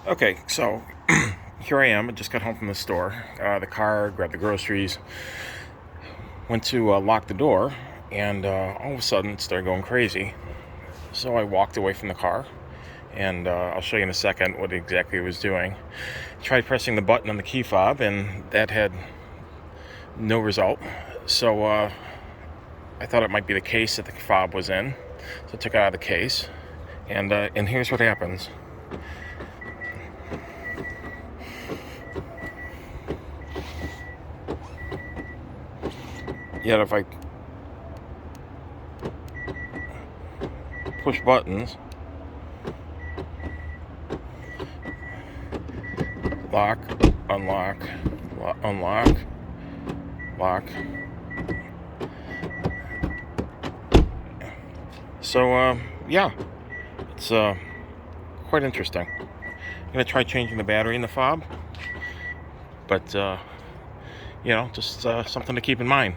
Okay, so here I am. I just got home from the store. The car, grabbed the groceries, went to lock the door, and all of a sudden it started going crazy. So I walked away from the car, and I'll show you in a second what exactly it was doing. Tried pressing the button on the key fob, and that had no result. So I thought it might be the case that the fob was in. So I took it out of the case, and here's what happens. Yet if I push buttons, lock, unlock, unlock, lock. So yeah, it's quite interesting. I'm gonna try changing the battery in the fob, but just something to keep in mind.